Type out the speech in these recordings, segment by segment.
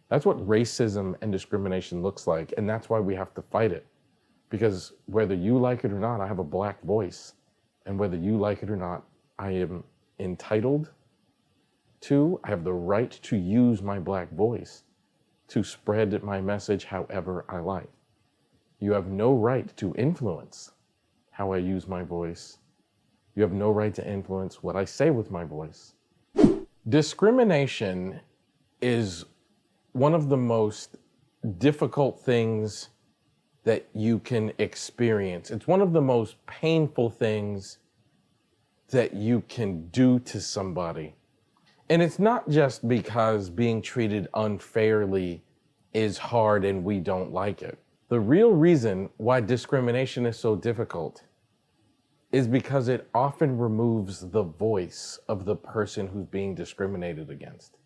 That's what racism and discrimination looks like, and that's why we have to fight it. Because whether you like it or not, I have a Black voice, and whether you like it or not, I am entitled to, I have the right to use my Black voice to spread my message however I like. You have no right to influence how I use my voice. You have no right to influence what I say with my voice. Discrimination is one of the most difficult things that you can experience. It's one of the most painful things that you can do to somebody. And it's not just because being treated unfairly is hard and we don't like it. The real reason why discrimination is so difficult is because it often removes the voice of the person who's being discriminated against.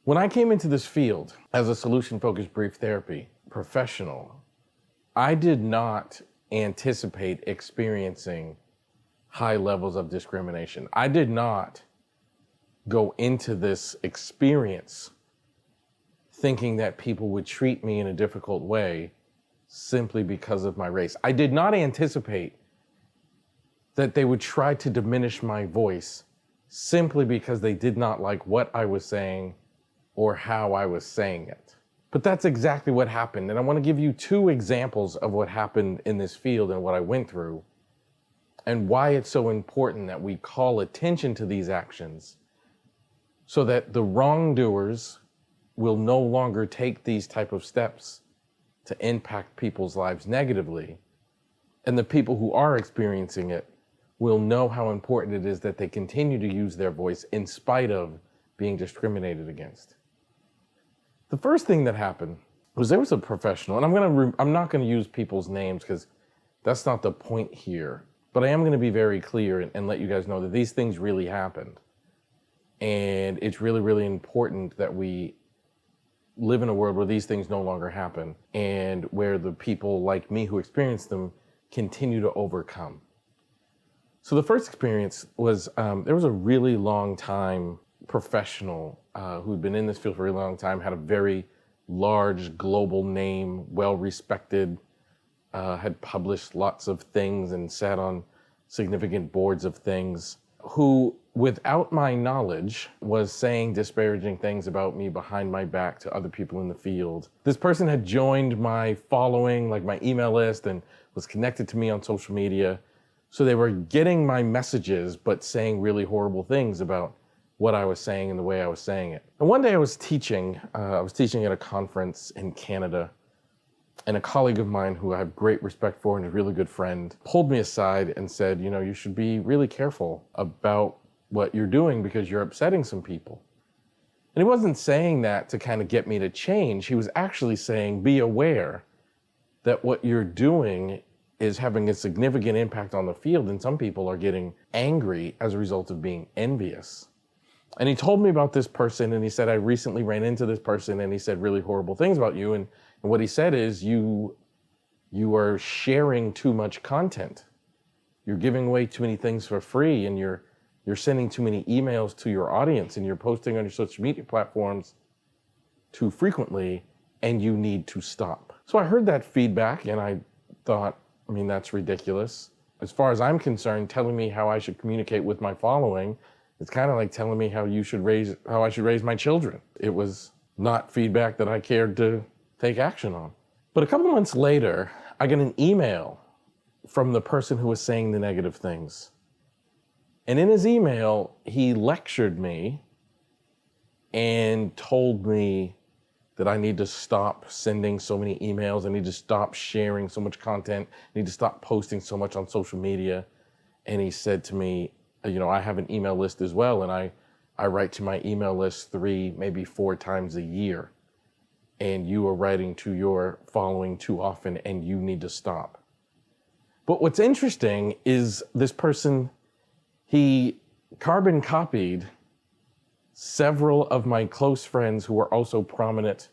When I came into this field as a solution-focused brief therapy professional, I did not anticipate experiencing high levels of discrimination. I did not go into this experience thinking that people would treat me in a difficult way simply because of my race. I did not anticipate that they would try to diminish my voice simply because they did not like what I was saying or how I was saying it. But that's exactly what happened. And I want to give you two examples of what happened in this field and what I went through and why it's so important that we call attention to these actions so that the wrongdoers will no longer take these type of steps to impact people's lives negatively. And the people who are experiencing it will know how important it is that they continue to use their voice in spite of being discriminated against. The first thing that happened was there was a professional, and I'm not going to use people's names because that's not the point here, but I am going to be very clear and let you guys know that these things really happened. And it's really, really important that we live in a world where these things no longer happen and where the people like me who experienced them continue to overcome. So the first experience was, there was a really long time professional who'd been in this field for a really long time, had a very large global name, well-respected, had published lots of things and sat on significant boards of things, who, without my knowledge, was saying disparaging things about me behind my back to other people in the field. This person had joined my following, like my email list, and was connected to me on social media. So they were getting my messages, but saying really horrible things about what I was saying and the way I was saying it. And one day I was teaching at a conference in Canada, and a colleague of mine who I have great respect for and a really good friend pulled me aside and said, you know, you should be really careful about what you're doing because you're upsetting some people. And he wasn't saying that to kind of get me to change. He was actually saying, be aware that what you're doing is having a significant impact on the field, and some people are getting angry as a result of being envious. And he told me about this person, and he said, I recently ran into this person, and he said really horrible things about you. And what he said is, you are sharing too much content. You're giving away too many things for free, and you're sending too many emails to your audience, and you're posting on your social media platforms too frequently, and you need to stop. So I heard that feedback, and I thought, I mean, that's ridiculous. As far as I'm concerned, telling me how I should communicate with my following, it's kind of like telling me how I should raise my children. It was not feedback that I cared to take action on. But a couple months later, I get an email from the person who was saying the negative things. And in his email, he lectured me and told me that I need to stop sending so many emails, I need to stop sharing so much content, I need to stop posting so much on social media. And he said to me, you know, I have an email list as well, and I write to my email list 3, maybe 4 times a year. And you are writing to your following too often, and you need to stop. But what's interesting is this person, he carbon copied several of my close friends who were also prominent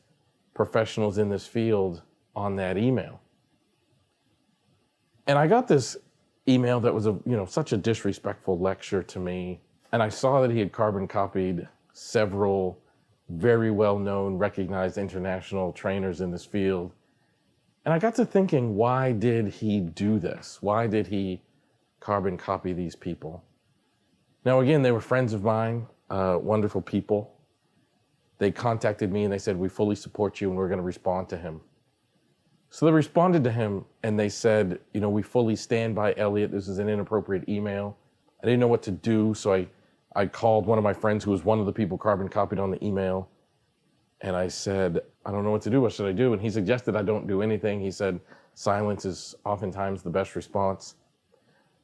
professionals in this field on that email. And I got this email that was such a disrespectful lecture to me. And I saw that he had carbon copied several very well-known, recognized international trainers in this field. And I got to thinking, why did he do this? Why did he carbon copy these people? Now, again, they were friends of mine, wonderful people. They contacted me and they said, we fully support you and we're going to respond to him. So they responded to him and they said, we fully stand by Elliot. This is an inappropriate email. I didn't know what to do, so I called one of my friends who was one of the people carbon copied on the email. And I said, I don't know what to do. What should I do? And he suggested I don't do anything. He said, silence is oftentimes the best response.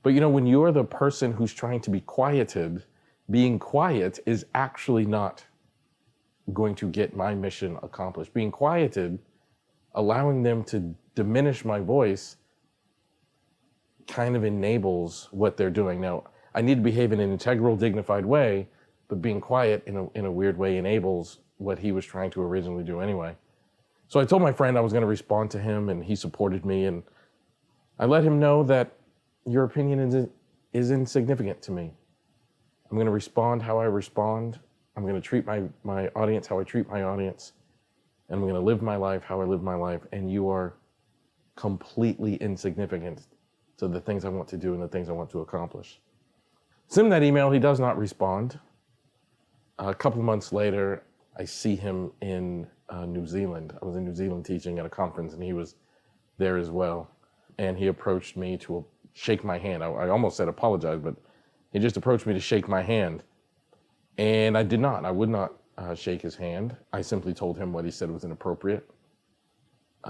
But when you're the person who's trying to be quieted, being quiet is actually not going to get my mission accomplished. Being quieted, allowing them to diminish my voice, kind of enables what they're doing. Now, I need to behave in an integral, dignified way, but being quiet in a weird way enables what he was trying to originally do anyway. So I told my friend I was going to respond to him, and he supported me, and I let him know that your opinion is insignificant to me. I'm going to respond how I respond. I'm going to treat my audience how I treat my audience. And I'm going to live my life how I live my life. And you are completely insignificant to the things I want to do and the things I want to accomplish. Send him that email. He does not respond. A couple months later, I see him in New Zealand. I was in New Zealand teaching at a conference, and he was there as well. And he approached me to shake my hand. I almost said apologize, but he just approached me to shake my hand. And I did not. I would not shake his hand. I simply told him what he said was inappropriate.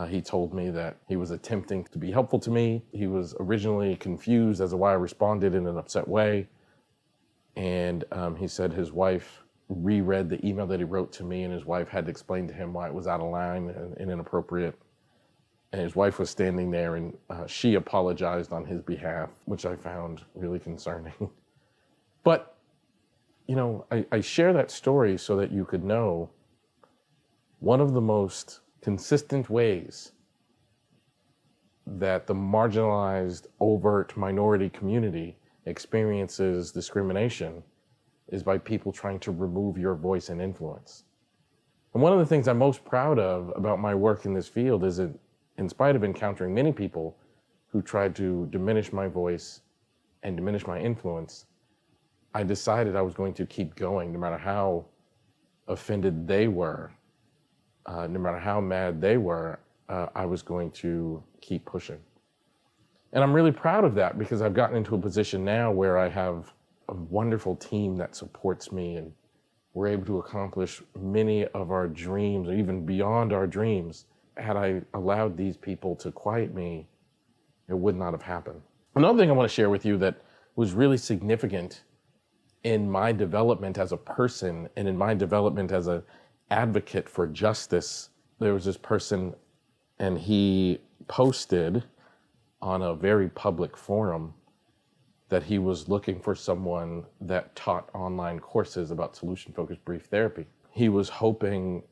He told me that he was attempting to be helpful to me. He was originally confused as to why I responded in an upset way. And he said his wife reread the email that he wrote to me, and his wife had to explain to him why it was out of line and inappropriate. And his wife was standing there, and she apologized on his behalf, which I found really concerning. But I share that story so that you could know one of the most consistent ways that the marginalized, overt minority community experiences discrimination is by people trying to remove your voice and influence. And one of the things I'm most proud of about my work in this field is that, in spite of encountering many people who tried to diminish my voice and diminish my influence, I decided I was going to keep going no matter how offended they were, no matter how mad they were, I was going to keep pushing. And I'm really proud of that because I've gotten into a position now where I have a wonderful team that supports me, and we're able to accomplish many of our dreams, or even beyond our dreams. Had I allowed these people to quiet me, it would not have happened. Another thing I want to share with you that was really significant in my development as a person and in my development as an advocate for justice, there was this person, and he posted on a very public forum that he was looking for someone that taught online courses about solution-focused brief therapy. He was hoping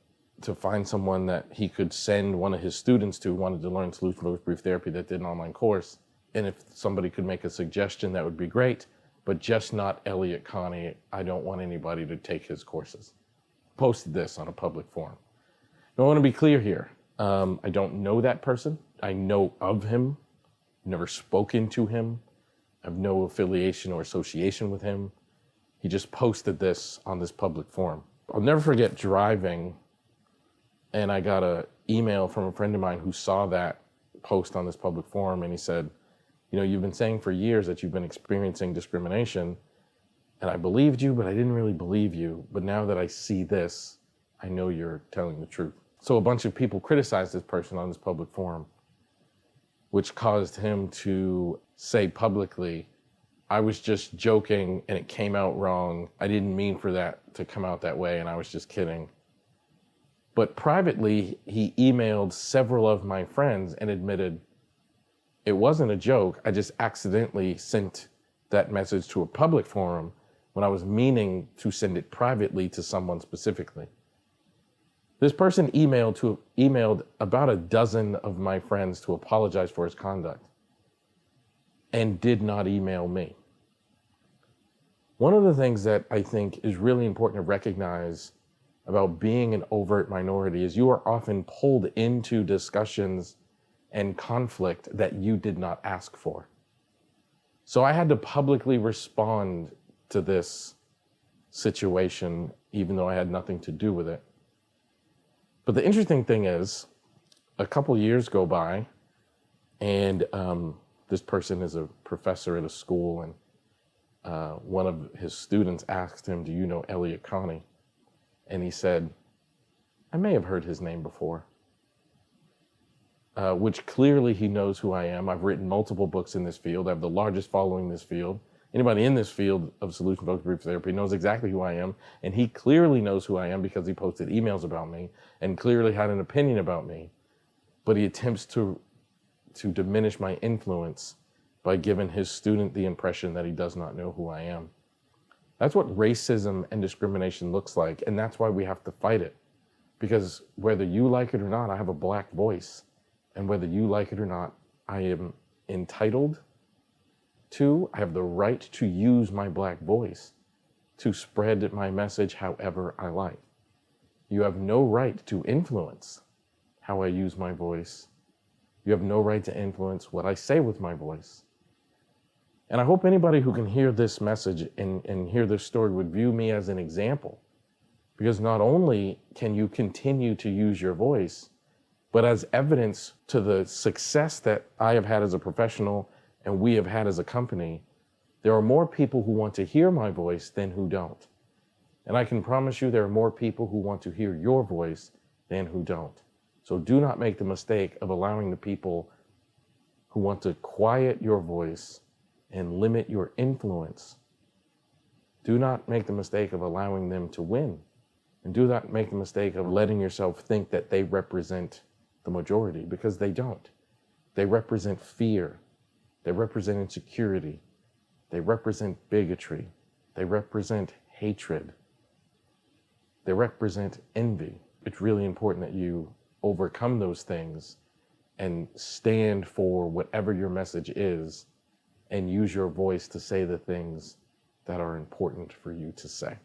to find someone that he could send one of his students to who wanted to learn solution-focused brief therapy that did an online course. And if somebody could make a suggestion, that would be great, but just not Elliot Connie. I don't want anybody to take his courses. Posted this on a public forum. Now, I want to be clear here. I don't know that person. I know of him, never spoken to him. I have no affiliation or association with him. He just posted this on this public forum. I'll never forget driving, and I got an email from a friend of mine who saw that post on this public forum, and he said, you've been saying for years that you've been experiencing discrimination, and I believed you, but I didn't really believe you. But now that I see this, I know you're telling the truth. So a bunch of people criticized this person on this public forum, which caused him to say publicly, I was just joking and it came out wrong. I didn't mean for that to come out that way, and I was just kidding. But privately, he emailed several of my friends and admitted, it wasn't a joke. I just accidentally sent that message to a public forum when I was meaning to send it privately to someone specifically. This person emailed about a dozen of my friends to apologize for his conduct and did not email me. One of the things that I think is really important to recognize about being an overt minority is you are often pulled into discussions and conflict that you did not ask for. So I had to publicly respond to this situation, even though I had nothing to do with it. But the interesting thing is, a couple years go by, and this person is a professor at a school, and one of his students asked him, "Do you know Elliot Connie?" And he said, "I may have heard his name before," which clearly he knows who I am. I've written multiple books in this field. I have the largest following in this field. Anybody in this field of solution-focused brief therapy knows exactly who I am, and he clearly knows who I am because he posted emails about me and clearly had an opinion about me. But he attempts to diminish my influence by giving his student the impression that he does not know who I am. That's what racism and discrimination looks like, and that's why we have to fight it. Because whether you like it or not, I have a black voice. And whether you like it or not, I am entitled to, I have the right to use my black voice to spread my message however I like. You have no right to influence how I use my voice. You have no right to influence what I say with my voice. And I hope anybody who can hear this message and hear this story would view me as an example. Because not only can you continue to use your voice, but as evidence to the success that I have had as a professional and we have had as a company, there are more people who want to hear my voice than who don't. And I can promise you there are more people who want to hear your voice than who don't. So do not make the mistake of allowing the people who want to quiet your voice and limit your influence. Do not make the mistake of allowing them to win. And do not make the mistake of letting yourself think that they represent the majority, because they don't. They represent fear. They represent insecurity. They represent bigotry. They represent hatred. They represent envy. It's really important that you overcome those things and stand for whatever your message is and use your voice to say the things that are important for you to say.